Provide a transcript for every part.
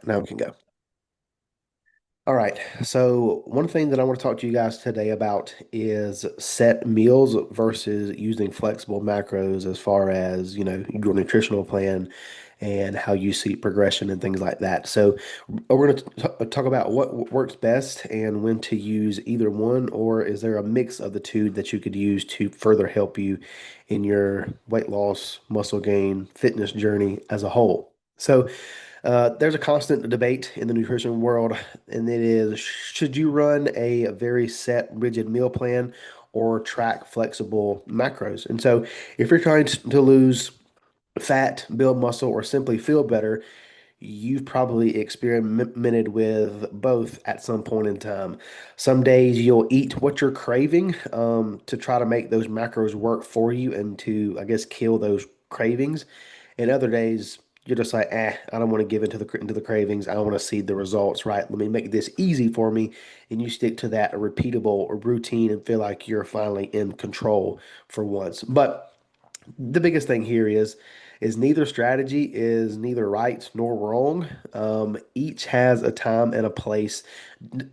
Now we can go. All right. So, one thing that I want to talk to you guys today about is set meals versus using flexible macros as far as, your nutritional plan and how you see progression and things like that. So, we're going to talk about what works best and when to use either one, or is there a mix of the two that you could use to further help you in your weight loss, muscle gain, fitness journey as a whole? So, there's a constant debate in the nutrition world, and it is should you run a very set, rigid meal plan or track flexible macros? And so, if you're trying to lose fat, build muscle, or simply feel better, you've probably experimented with both at some point in time. Some days you'll eat what you're craving to try to make those macros work for you and to, I guess, kill those cravings. And other days you're just like, I don't want to give into the cravings. I want to see the results, right? Let me make this easy for me. And you stick to that a repeatable routine and feel like you're finally in control for once. But the biggest thing here is neither strategy is neither right nor wrong. Each has a time and a place,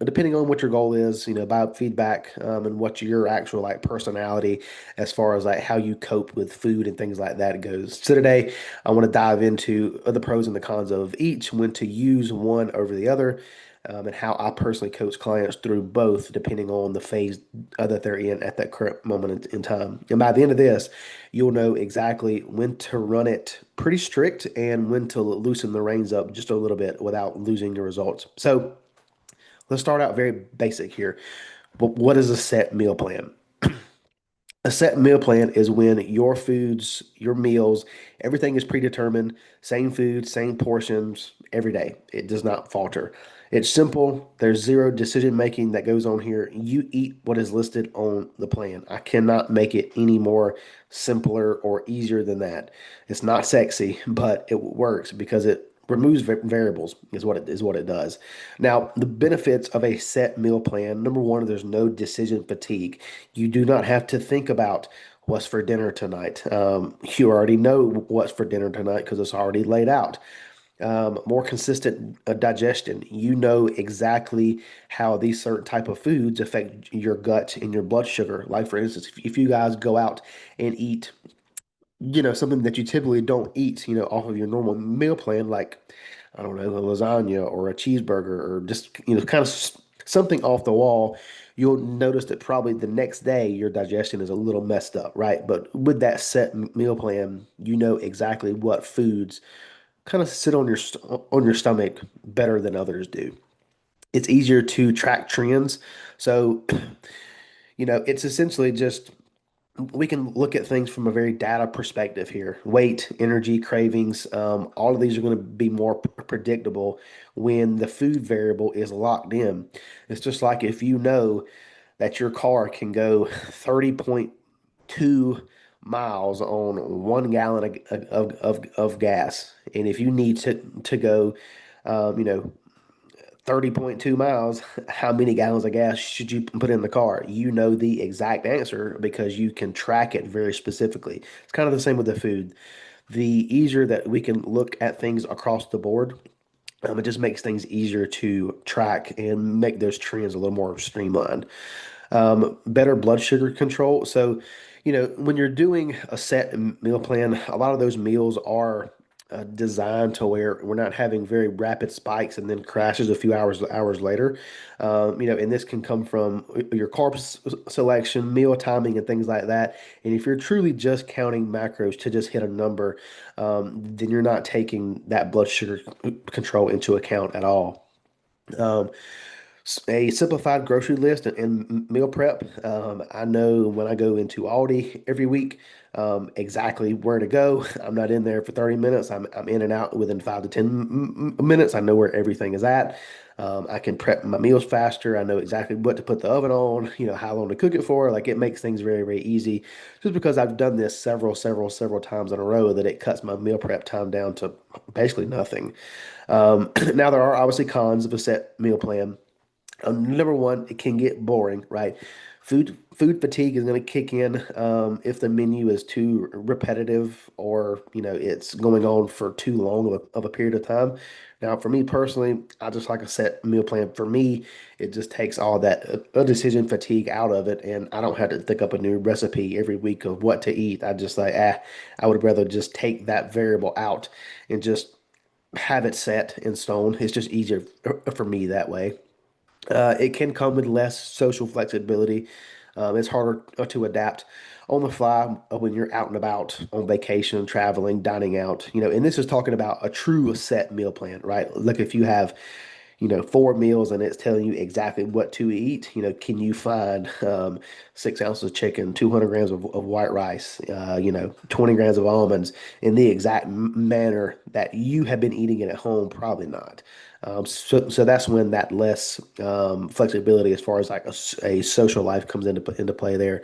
depending on what your goal is. Biofeedback, and what your actual like personality, as far as like how you cope with food and things like that goes. So today, I want to dive into the pros and the cons of each, when to use one over the other, and how I personally coach clients through both, depending on the phase that they're in at that current moment in time. And by the end of this, you'll know exactly when to run it pretty strict and when to loosen the reins up just a little bit without losing your results. So let's start out very basic here. But what is a set meal plan? A set meal plan is when your foods, your meals, everything is predetermined, same food, same portions every day. It does not falter. It's simple. There's zero decision making that goes on here. You eat what is listed on the plan. I cannot make it any more simpler or easier than that. It's not sexy, but it works because it removes variables is what it does. Now, the benefits of a set meal plan, number one, there's no decision fatigue. You do not have to think about what's for dinner tonight. You already know what's for dinner tonight because it's already laid out. More consistent digestion. You know exactly how these certain type of foods affect your gut and your blood sugar. Like for instance, if you guys go out and eat, something that you typically don't eat, off of your normal meal plan, like, I don't know, a lasagna or a cheeseburger or just, kind of something off the wall, you'll notice that probably the next day your digestion is a little messed up, right? But with that set meal plan, you know exactly what foods kind of sit on your stomach better than others do. It's easier to track trends. So, it's essentially just we can look at things from a very data perspective here. Weight, energy, cravings, all of these are going to be more predictable when the food variable is locked in. It's just like if you know that your car can go 30.2 miles on 1 gallon of gas. And if you need to go, um, you know, 30.2 miles, how many gallons of gas should you put in the car? You know the exact answer because you can track it very specifically. It's kind of the same with the food. The easier that we can look at things across the board, it just makes things easier to track and make those trends a little more streamlined. Better blood sugar control. So, when you're doing a set meal plan, a lot of those meals are designed to where we're not having very rapid spikes and then crashes a few hours later. And this can come from your selection, meal timing, and things like that. And if you're truly just counting macros to just hit a number, then you're not taking that blood sugar control into account at all. Um, a simplified grocery list and meal prep. I know when I go into Aldi every week, exactly where to go. I'm not in there for 30 minutes. I'm in and out within 5 to 10 minutes. I know where everything is at. I can prep my meals faster. I know exactly what to put the oven on, how long to cook it for. Like it makes things very, very easy just because I've done this several times in a row that it cuts my meal prep time down to basically nothing. Now, there are obviously cons of a set meal plan. Number one, it can get boring, right? Food fatigue is going to kick in if the menu is too repetitive or it's going on for too long of a period of time. Now, for me personally, I just like a set meal plan. For me, it just takes all that decision fatigue out of it, and I don't have to think up a new recipe every week of what to eat. I just like, I would rather just take that variable out and just have it set in stone. It's just easier for me that way. It can come with less social flexibility. It's harder to adapt on the fly when you're out and about on vacation, traveling, dining out. And this is talking about a true set meal plan, right? Like if you have, four meals and it's telling you exactly what to eat. Can you find 6 ounces of chicken, 200 grams of white rice, 20 grams of almonds in the exact manner that you have been eating it at home? Probably not. So that's when that less flexibility as far as like a social life comes into play there.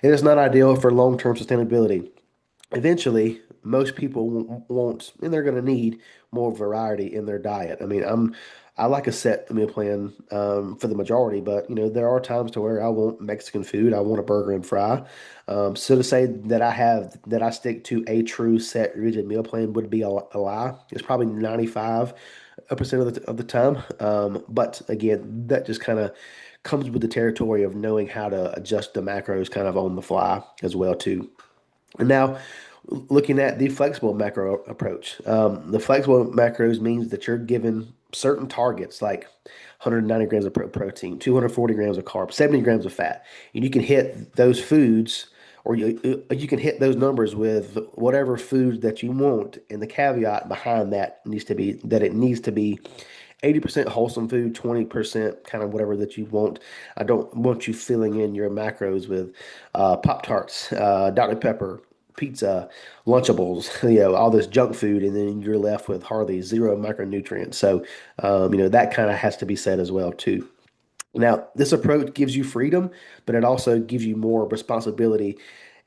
And it's not ideal for long-term sustainability. Eventually, most people want, and they're going to need more variety in their diet. I like a set meal plan for the majority, but there are times to where I want Mexican food, I want a burger and fry. So to say that I stick to a true set rigid meal plan would be a lie. It's probably 95% of the time. But again, that just kind of comes with the territory of knowing how to adjust the macros kind of on the fly as well too. And now, looking at the flexible macro approach, the flexible macros means that you're given certain targets like 190 grams of protein, 240 grams of carbs, 70 grams of fat, and you can hit those foods or you can hit those numbers with whatever food that you want. And the caveat behind that needs to be that it needs to be 80% wholesome food, 20% kind of whatever that you want. I don't want you filling in your macros with Pop Tarts, Dr. Pepper, pizza, Lunchables, all this junk food, and then you're left with hardly zero micronutrients. So, that kind of has to be said as well too. Now, this approach gives you freedom, but it also gives you more responsibility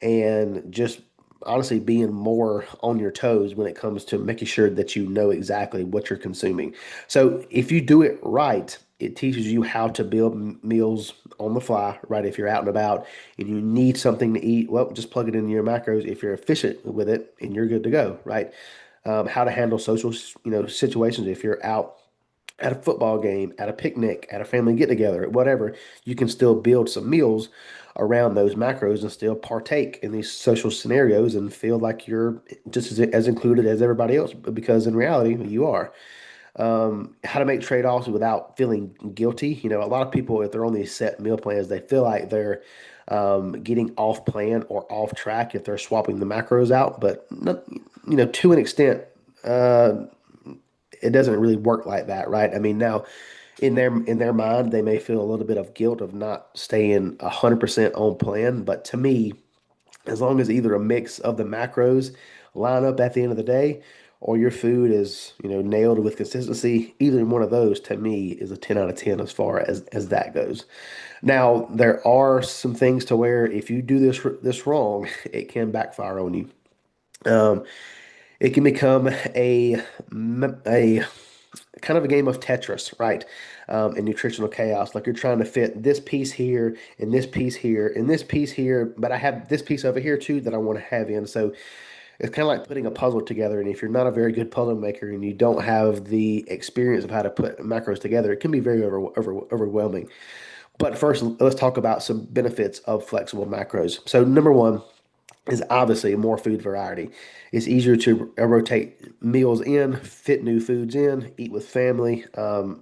and just honestly being more on your toes when it comes to making sure that you know exactly what you're consuming. So, if you do it right, it teaches you how to build meals on the fly, right? If you're out and about and you need something to eat, well, just plug it into your macros if you're efficient with it and you're good to go, right? How to handle social, situations if you're out at a football game, at a picnic, at a family get together, whatever, you can still build some meals around those macros and still partake in these social scenarios and feel like you're just as included as everybody else because in reality you are. How to make trade-offs without feeling guilty. A lot of people, if they're on these set meal plans, they feel like they're getting off plan or off track if they're swapping the macros out. But not, to an extent, uh, it doesn't really work like that, right? Now in their mind, they may feel a little bit of guilt of not staying 100% on plan. But to me, as long as either a mix of the macros line up at the end of the day, or your food is nailed with consistency, either one of those to me is a 10 out of 10 as far as that goes. Now there are some things to where if you do this wrong, it can backfire on you. Um, it can become a kind of a game of Tetris, right? And nutritional chaos. Like you're trying to fit this piece here and this piece here and this piece here, but I have this piece over here too that I want to have in. So it's kind of like putting a puzzle together. And if you're not a very good puzzle maker and you don't have the experience of how to put macros together, it can be very overwhelming. But first, let's talk about some benefits of flexible macros. So number one is obviously more food variety. It's easier to rotate meals in, fit new foods in, eat with family.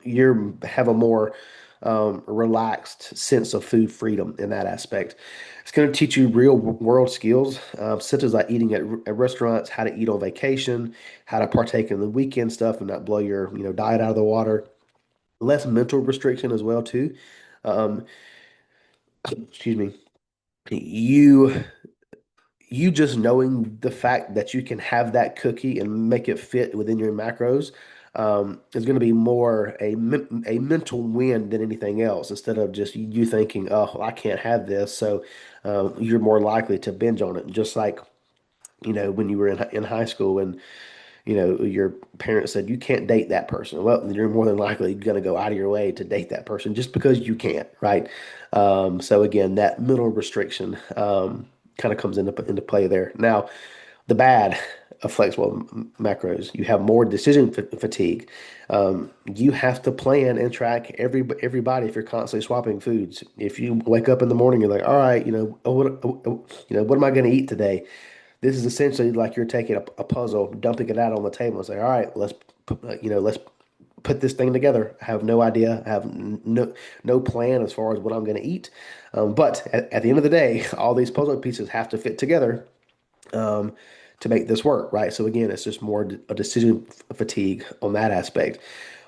You have a more relaxed sense of food freedom in that aspect. It's going to teach you real world skills, such as like eating at restaurants, how to eat on vacation, how to partake in the weekend stuff and not blow your diet out of the water. Less mental restriction as well too. Um, excuse me. You you just knowing the fact that you can have that cookie and make it fit within your macros is going to be more a mental win than anything else. Instead of just you thinking, "Oh, well, I can't have this," so you're more likely to binge on it. Just like when you were in high school and your parents said you can't date that person. Well, you're more than likely going to go out of your way to date that person just because you can't, right? So again, that middle restriction kind of comes into play there. Now, the bad of flexible macros, you have more decision fatigue. You have to plan and track everybody if you're constantly swapping foods. If you wake up in the morning, you're like, all right, what am I going to eat today? This is essentially like you're taking a puzzle, dumping it out on the table and say, all right, let's put this thing together. I have no idea. I have no plan as far as what I'm going to eat. But at the end of the day, all these puzzle pieces have to fit together um, to make this work, right? So again, it's just more a decision fatigue on that aspect.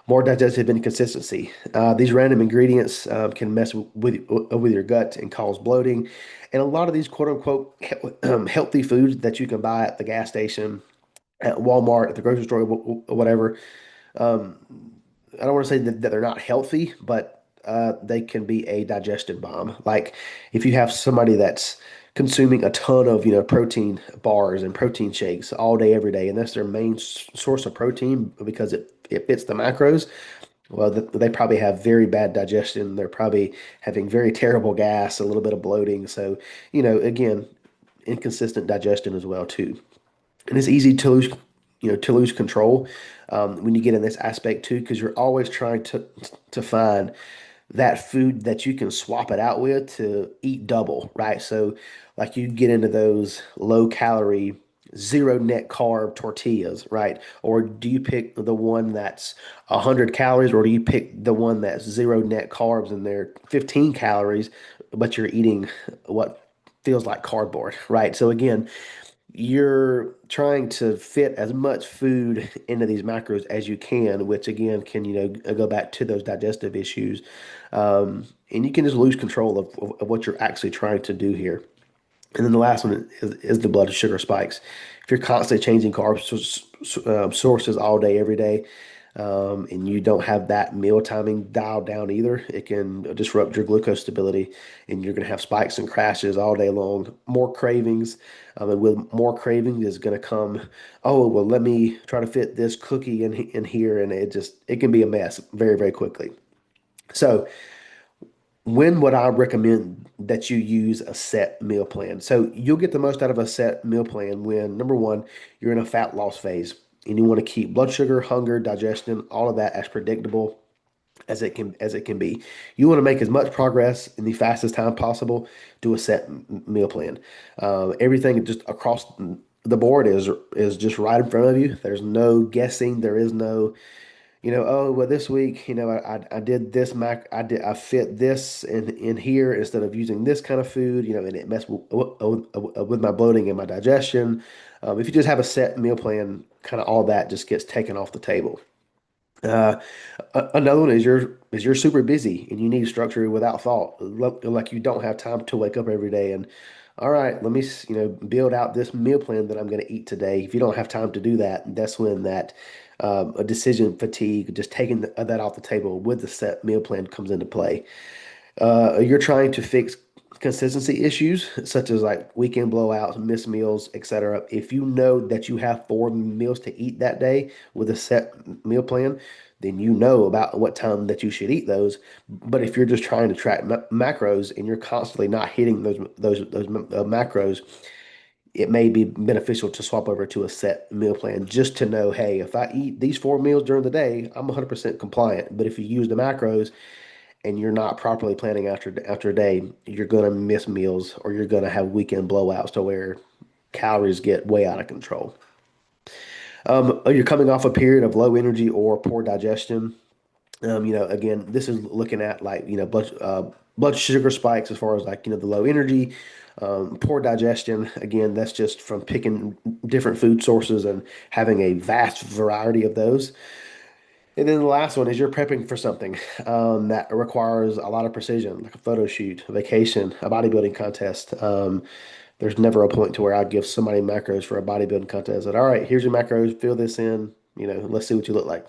More digestive inconsistency. These random ingredients can mess with your gut and cause bloating. And a lot of these quote unquote healthy foods that you can buy at the gas station, at Walmart, at the grocery store, whatever. Um, I don't want to say that they're not healthy, but they can be a digestion bomb. Like if you have somebody that's consuming a ton of, protein bars and protein shakes all day, every day, and that's their main source of protein because it fits the macros. Well, they probably have very bad digestion. They're probably having very terrible gas, a little bit of bloating. So, again, inconsistent digestion as well too. And it's easy to lose control when you get in this aspect too, because you're always trying to find that food that you can swap it out with to eat double, right? So, like you get into those low calorie, zero net carb tortillas, right? Or do you pick the one that's 100 calories, or do you pick the one that's zero net carbs and they're 15 calories, but you're eating what feels like cardboard, right? So again, you're trying to fit as much food into these macros as you can, which again can, go back to those digestive issues. And you can just lose control of what you're actually trying to do here. And then the last one is the blood sugar spikes. If you're constantly changing carb sources all day, every day, and you don't have that meal timing dialed down either, it can disrupt your glucose stability, and you're going to have spikes and crashes all day long. More cravings, and with more cravings is going to come, oh, well, let me try to fit this cookie in here, and it can be a mess very, very quickly. So when would I recommend that you use a set meal plan? So you'll get the most out of a set meal plan when, number one, you're in a fat loss phase and you want to keep blood sugar, hunger, digestion, all of that as predictable as it can be. You want to make as much progress in the fastest time possible. Do a set meal plan. Everything just across the board is just right in front of you. There's no guessing. There is no oh, well, this week, I did this I fit this in here instead of using this kind of food, and it messed with my bloating and my digestion. If you just have a set meal plan, kind of all that just gets taken off the table. Uh, Another one is you're super busy and you need structure without thought. Like you don't have time to wake up every day and all right, let me build out this meal plan that I'm going to eat today. If you don't have time to do that, that's when that a decision fatigue, just taking that off the table with the set meal plan comes into play. You're trying to fix consistency issues such as like weekend blowouts, missed meals, etc. If you know that you have 4 meals to eat that day with a set meal plan, then you know about what time that you should eat those. But if you're just trying to track macros and you're constantly not hitting those macros, it may be beneficial to swap over to a set meal plan just to know, hey, if I eat these 4 meals during the day, I'm 100% compliant. But if you use the macros and you're not properly planning after a day, you're gonna miss meals or you're gonna have weekend blowouts to where calories get way out of control. You're coming off a period of low energy or poor digestion. Again, this is looking at like, blood sugar spikes as far as like, the low energy, poor digestion. Again, that's just from picking different food sources and having a vast variety of those. And then the last one is you're prepping for something that requires a lot of precision, like a photo shoot, a vacation, a bodybuilding contest. There's never a point to where I'd give somebody macros for a bodybuilding contest. That all right, here's your macros, fill this in. Let's see what you look like.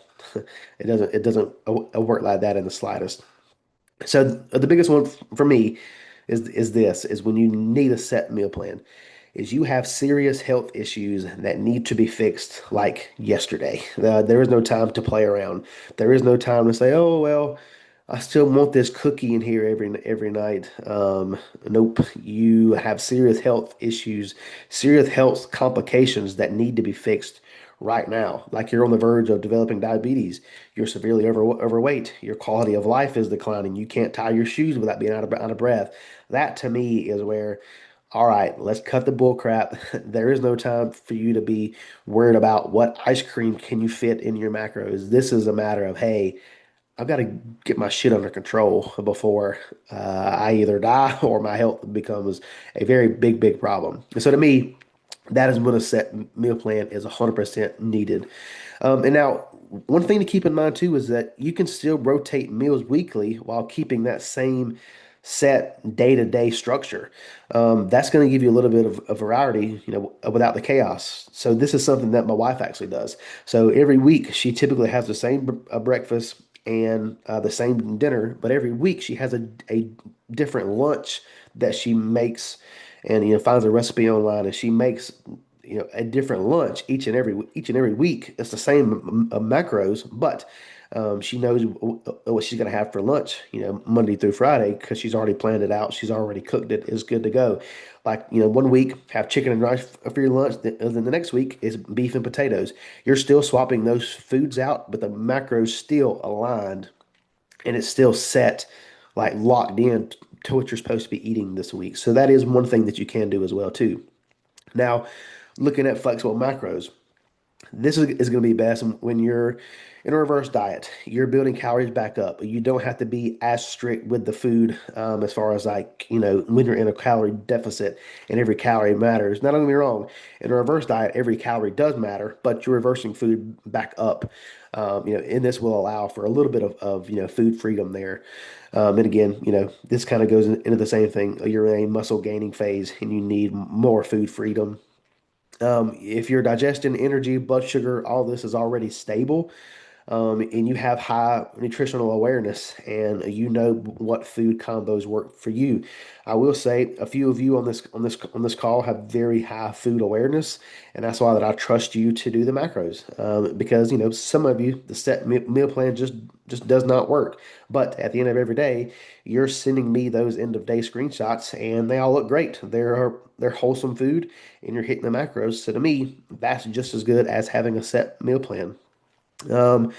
It doesn't work like that in the slightest. So the biggest one for me is when you need a set meal plan. is you have serious health issues that need to be fixed like yesterday. There is no time to play around. There is no time to say, "Oh, well, I still want this cookie in here every night." Nope. You have serious health issues, serious health complications that need to be fixed right now. Like you're on the verge of developing diabetes. You're severely overweight. Your quality of life is declining. You can't tie your shoes without being out of breath. That to me is where, all right, let's cut the bull crap. There is no time for you to be worried about what ice cream can you fit in your macros. This is a matter of, hey, I've got to get my shit under control before I either die or my health becomes a very big problem. And so to me, that is when a set meal plan is 100% needed. And now, one thing to keep in mind too is that you can still rotate meals weekly while keeping that same set day-to-day structure. That's going to give you a little bit of variety, without the chaos. So this is something that my wife actually does. So every week she typically has the same breakfast and the same dinner, but every week she has a different lunch that she makes, and finds a recipe online, and she makes a different lunch each and every week. It's the same macros, but she knows what she's going to have for lunch, Monday through Friday, because she's already planned it out. She's already cooked it. It's good to go. Like, one week have chicken and rice for your lunch, then the next week is beef and potatoes. You're still swapping those foods out, but the macros still aligned, and it's still set, like locked in to what you're supposed to be eating this week. So that is one thing that you can do as well too. Now, looking at flexible macros, this is going to be best when you're in a reverse diet. You're building calories back up. You don't have to be as strict with the food, as far as like, when you're in a calorie deficit and every calorie matters. Not, don't get me wrong, in a reverse diet, every calorie does matter, but you're reversing food back up. And this will allow for a little bit of food freedom there. And again, this kind of goes into the same thing. You're in a muscle gaining phase and you need more food freedom. If your digestion, energy, blood sugar, all this is already stable, and you have high nutritional awareness, and you know what food combos work for you. I will say a few of you on this call have very high food awareness, and that's why that I trust you to do the macros. Because some of you, the set meal plan just does not work. But at the end of every day, you're sending me those end of day screenshots, and they all look great. They're wholesome food, and you're hitting the macros. So to me, that's just as good as having a set meal plan. Um,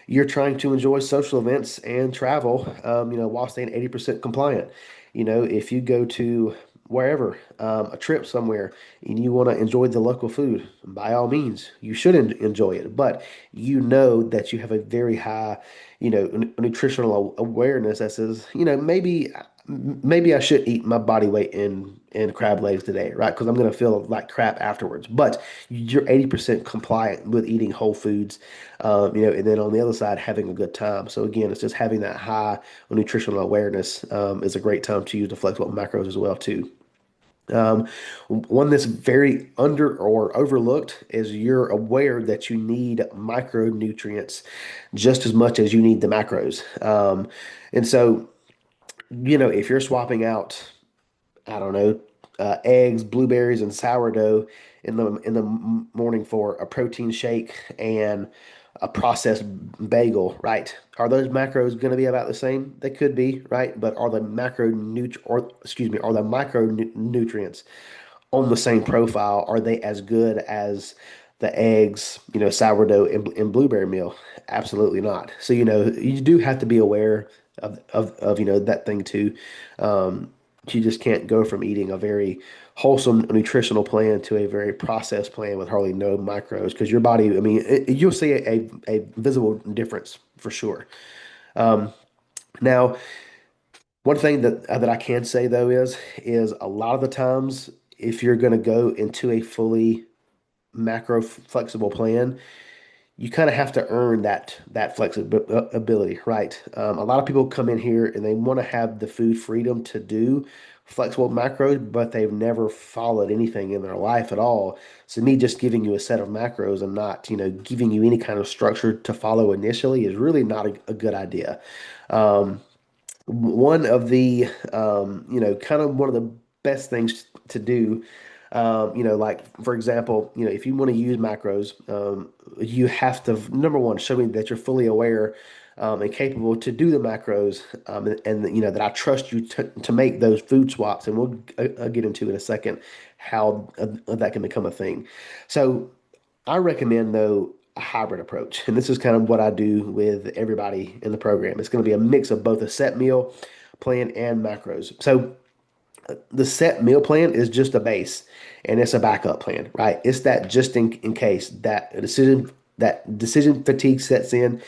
you're trying to enjoy social events and travel, while staying 80% compliant. If you go to wherever, a trip somewhere, and you want to enjoy the local food, by all means, you should enjoy it. But you know that you have a very high, nutritional awareness that says, maybe I should eat my body weight in crab legs today, right? Because I'm going to feel like crap afterwards. But you're 80% compliant with eating whole foods, and then on the other side, having a good time. So again, it's just having that high nutritional awareness, is a great time to use the flexible macros as well too. Um, One that's very under or overlooked is you're aware that you need micronutrients just as much as you need the macros. And so, if you're swapping out, I don't know, eggs, blueberries, and sourdough in the morning for a protein shake and a processed bagel, right? Are those macros going to be about the same? They could be, right? But are the micronutrients on the same profile? Are they as good as the eggs, sourdough and blueberry meal? Absolutely not. So, you do have to be aware of that thing too. Um, you just can't go from eating a very wholesome nutritional plan to a very processed plan with hardly no macros because your body, I mean, you'll see a visible difference for sure. Um, Now, one thing that I can say though is a lot of the times if you're going to go into a fully macro flexible plan, you kind of have to earn that flexibility, right? A lot of people come in here and they want to have the food freedom to do flexible macros, but they've never followed anything in their life at all. So me just giving you a set of macros and not, giving you any kind of structure to follow initially is really not a good idea. Um, One of the, kind of one of the best things to do, Like for example, if you want to use macros, you have to number one show me that you're fully aware and capable to do the macros, and that I trust you to make those food swaps, and we'll get into in a second how that can become a thing. So I recommend though a hybrid approach, and this is kind of what I do with everybody in the program. It's going to be a mix of both a set meal plan and macros. So the set meal plan is just a base and it's a backup plan, right? It's that just in case that decision fatigue sets in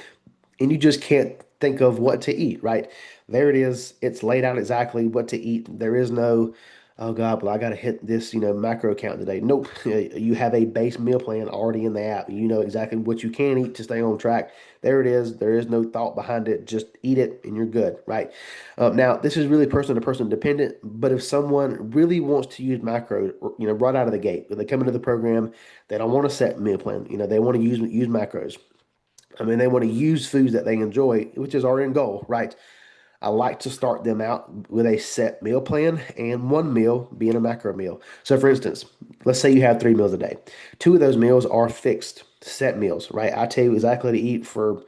and you just can't think of what to eat, right? There it is. It's laid out exactly what to eat. There is no, oh God, well, I got to hit this, macro count today. Nope. You have a base meal plan already in the app. You know exactly what you can eat to stay on track. There it is. There is no thought behind it. Just eat it and you're good, right? Now, this is really person to person dependent, but if someone really wants to use macro, right out of the gate, when they come into the program, they don't want to set meal plan. They want to use macros. I mean, they want to use foods that they enjoy, which is our end goal, right? I like to start them out with a set meal plan and one meal being a macro meal. So, for instance, let's say you have 3 meals a day. Two of those meals are fixed, set meals, right? I tell you exactly to eat for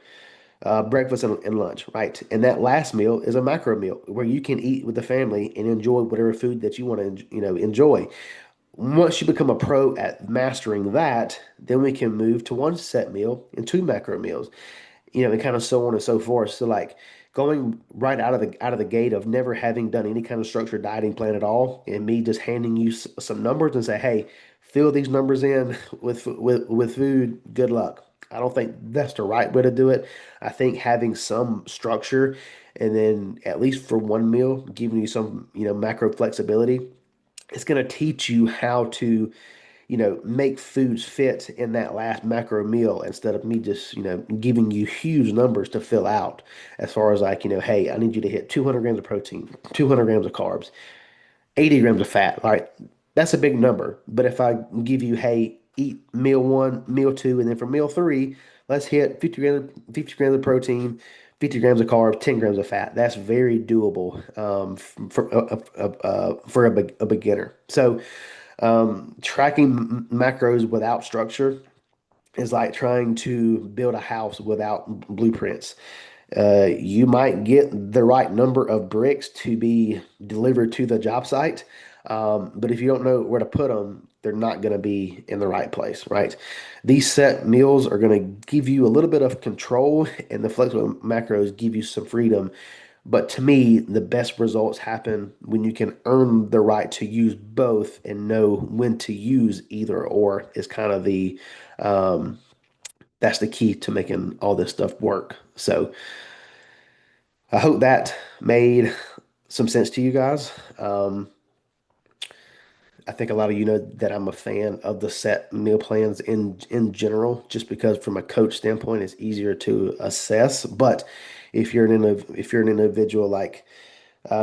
breakfast and lunch, right? And that last meal is a macro meal where you can eat with the family and enjoy whatever food that you want to, enjoy. Once you become a pro at mastering that, then we can move to one set meal and two macro meals, and kind of so on and so forth. So like going right out of the gate of never having done any kind of structured dieting plan at all, and me just handing you some numbers and say, hey, fill these numbers in with food. Good luck. I don't think that's the right way to do it. I think having some structure and then at least for one meal, giving you some, macro flexibility, it's going to teach you how to make foods fit in that last macro meal instead of me just, giving you huge numbers to fill out as far as like, hey, I need you to hit 200 grams of protein, 200 grams of carbs, 80 grams of fat. All right. That's a big number. But if I give you, hey, eat meal one, meal two, and then for meal three, let's hit 50 grams of protein, 50 grams of carbs, 10 grams of fat. That's very doable for a beginner. So, tracking macros without structure is like trying to build a house without blueprints. You might get the right number of bricks to be delivered to the job site, but if you don't know where to put them, they're not going to be in the right place, right? These set meals are going to give you a little bit of control, and the flexible macros give you some freedom. But to me, the best results happen when you can earn the right to use both and know when to use either or is kind of um, that's the key to making all this stuff work. So I hope that made some sense to you guys. I think a lot of you know that I'm a fan of the set meal plans in general, just because from a coach standpoint, it's easier to assess. But if you're an individual like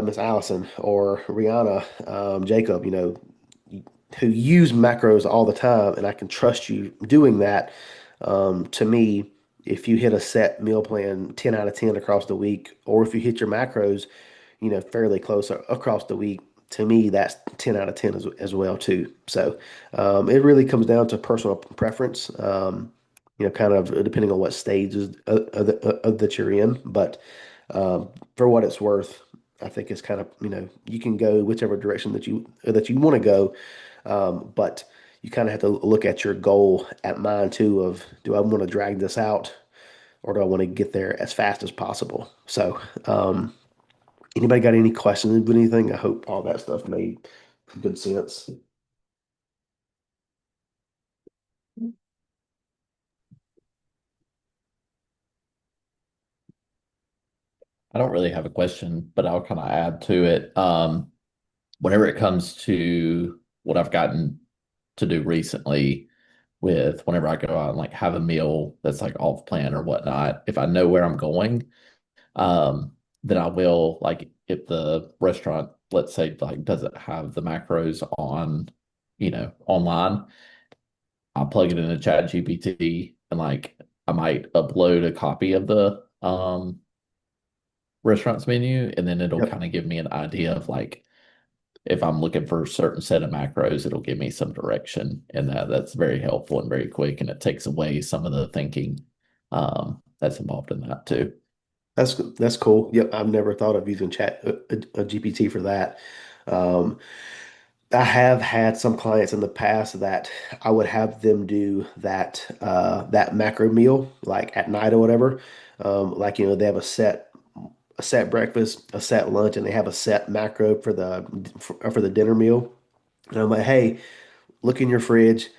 Miss Allison or Rihanna, Jacob, who use macros all the time, and I can trust you doing that. To me, if you hit a set meal plan 10 out of 10 across the week, or if you hit your macros, fairly close across the week, to me, that's 10 out of 10 as well too. So it really comes down to personal preference, kind of depending on what stages that you're in. But for what it's worth, I think it's kind of, you can go whichever direction that you want to go. But you kind of have to look at your goal at mine too of do I want to drag this out or do I want to get there as fast as possible? So, anybody got any questions with anything? I hope all that stuff made good sense. I don't really have a question, but I'll kind of add to it. Whenever it comes to what I've gotten to do recently with whenever I go out and like have a meal that's like off plan or whatnot, if I know where I'm going, then I will like if the restaurant, let's say, like doesn't have the macros on, online, I'll plug it into Chat GPT and like I might upload a copy of the restaurant's menu and then it'll Yep. kind of give me an idea of like if I'm looking for a certain set of macros, it'll give me some direction, and that's very helpful and very quick, and it takes away some of the thinking that's involved in that too. That's cool. Yep, I've never thought of using Chat a GPT for that. Um, I have had some clients in the past that I would have them do that macro meal like at night or whatever. Like they have a set breakfast, a set lunch, and they have a set macro for the dinner meal. And I'm like, hey, look in your fridge.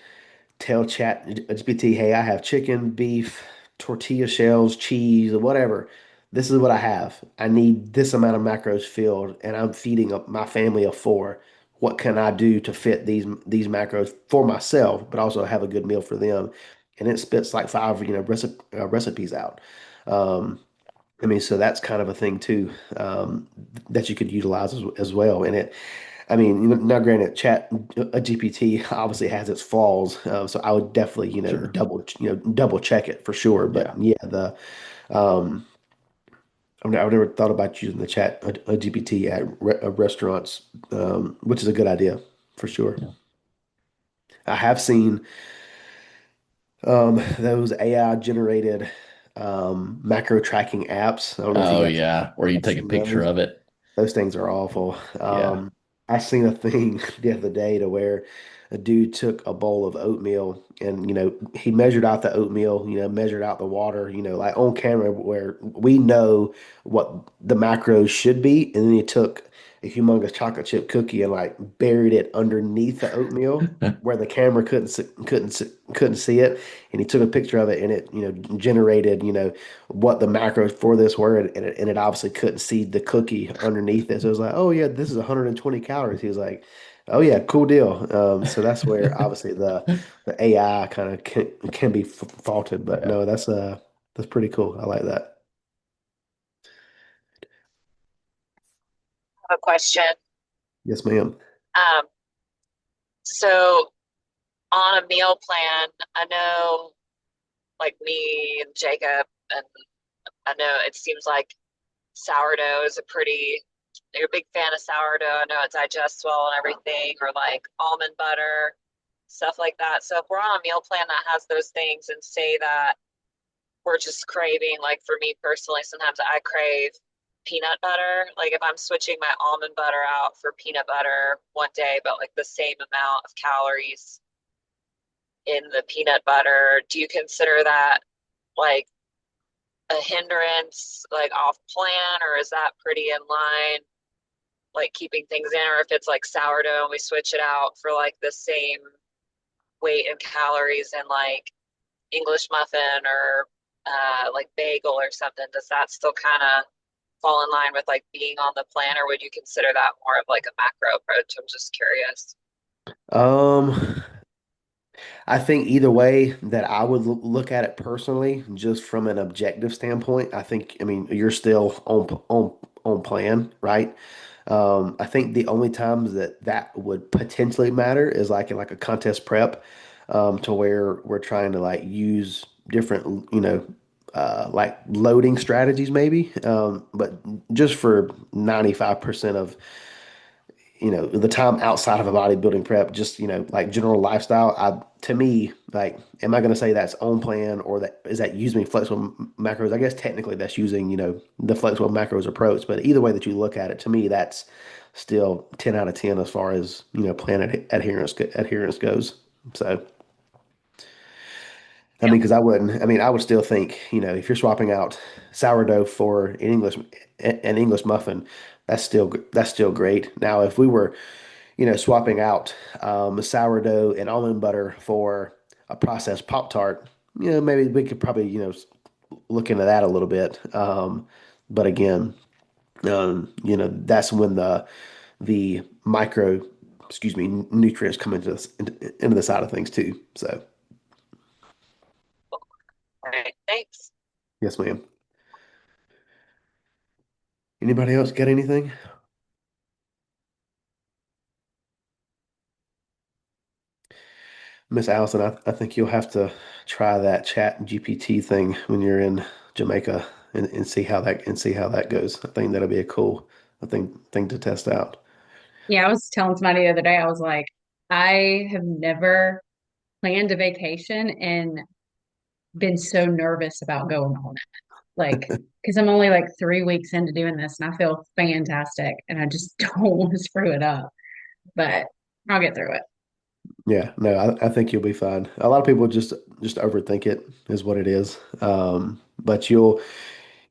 Tell Chat GPT, hey, I have chicken, beef, tortilla shells, cheese, or whatever. This is what I have. I need this amount of macros filled, and I'm feeding up my family of four. What can I do to fit these macros for myself, but also have a good meal for them? And it spits like five, recipes out. Um, I mean, so that's kind of a thing too, that you could utilize as well. And I mean, now granted, Chat a GPT obviously has its flaws, so I would definitely, Sure. double check it for sure. But Yeah. yeah, um, I've never thought about using the Chat a GPT at restaurants, which is a good idea for sure. Yeah. I have seen those AI generated macro tracking apps. I don't know if you Oh guys yeah, where you have take a seen picture those. of it. Those things are awful. Yeah. I seen a thing the other day to where a dude took a bowl of oatmeal and, he measured out the oatmeal, measured out the water, like on camera where we know what the macros should be. And then he took a humongous chocolate chip cookie and like buried it underneath the oatmeal where the camera couldn't see it. And he took a picture of it and it, generated, what the macros for this were, and it obviously couldn't see the cookie underneath it. So it was like, oh yeah, this is 120 calories. He was like, oh yeah, cool deal. So that's where obviously the AI kind of can be faulted, but Yeah. no, that's pretty cool. I like that. Have a question. Yes, ma'am. Um, so on a meal plan, I know like me and Jacob, and I know it seems like sourdough is a pretty, you're a big fan of sourdough. I know it digests well and everything, or like almond butter, stuff like that. So if we're on a meal plan that has those things and say that we're just craving, like for me personally, sometimes I crave peanut butter. Like if I'm switching my almond butter out for peanut butter one day, but like the same amount of calories in the peanut butter, do you consider that like a hindrance, like off plan, or is that pretty in line, like keeping things in? Or if it's like sourdough and we switch it out for like the same weight and calories and like English muffin or like bagel or something, does that still kind of fall in line with like being on the plan, or would you consider that more of like a macro approach? I'm just curious. Um, I think either way that I would look at it personally, just from an objective standpoint, I mean, you're still on plan, right? I think the only times that would potentially matter is like in like a contest prep, to where we're trying to like use different, like loading strategies maybe. But just for 95% of the time outside of a bodybuilding prep, just like general lifestyle, I to me, like, am I going to say that's on plan, or that is that using flexible macros? I guess technically that's using the flexible macros approach, but either way that you look at it, to me that's still 10 out of 10 as far as plan adherence goes. So I Yeah. mean, because I would still think, if you're swapping out sourdough for an English muffin, that's still great. Now, if we were swapping out sourdough and almond butter for a processed Pop Tart, maybe we could probably, look into that a little bit. But again, that's when the micro, excuse me, nutrients come into the side of things too. So, All right. Thanks. yes, ma'am. Anybody else got anything? Miss Allison, I think you'll have to try that Chat GPT thing when you're in Jamaica and see how that goes. I think that'll be a cool thing to test out. Yeah, I was telling somebody the other day, I was like, I have never planned a vacation and been so nervous about going on it. Like, because I'm only like 3 weeks into doing this and I feel fantastic and I just don't want to screw it up. But I'll get through it. Yeah, no, I think you'll be fine. A lot of people just overthink it is what it is. But you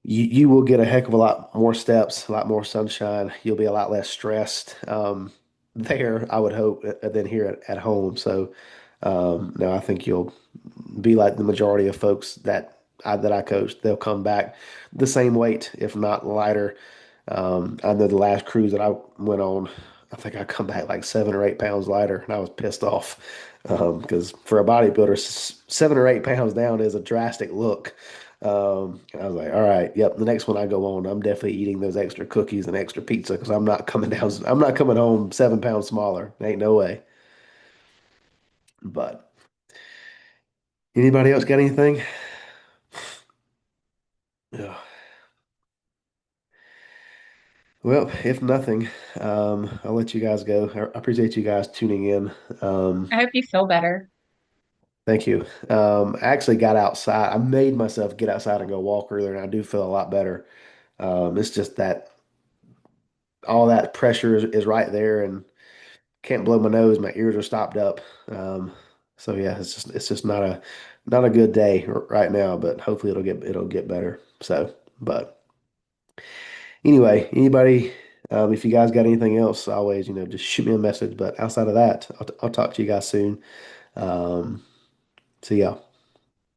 will get a heck of a lot more steps, a lot more sunshine. You'll be a lot less stressed there, I would hope, than here at home. So, no, I think you'll be like the majority of folks that I coach. They'll come back the same weight, if not lighter. I know the last cruise that I went on, I think I come back like 7 or 8 pounds lighter, and I was pissed off because for a bodybuilder, 7 or 8 pounds down is a drastic look. And I was like, all right, yep. The next one I go on, I'm definitely eating those extra cookies and extra pizza because I'm not coming down. I'm not coming home 7 pounds smaller. Ain't no way. But anybody else got anything? Yeah. Well, if nothing, I'll let you guys go. I appreciate you guys tuning in. Um, I hope you feel better. Thank you. I actually got outside. I made myself get outside and go walk earlier, and I do feel a lot better. It's just that all that pressure is right there, and can't blow my nose. My ears are stopped up. So yeah, it's just not a good day right now. But hopefully it'll get better. So, but anyway, anybody, if you guys got anything else, always just shoot me a message. But outside of that, I'll talk to you guys soon. Um, so yeah.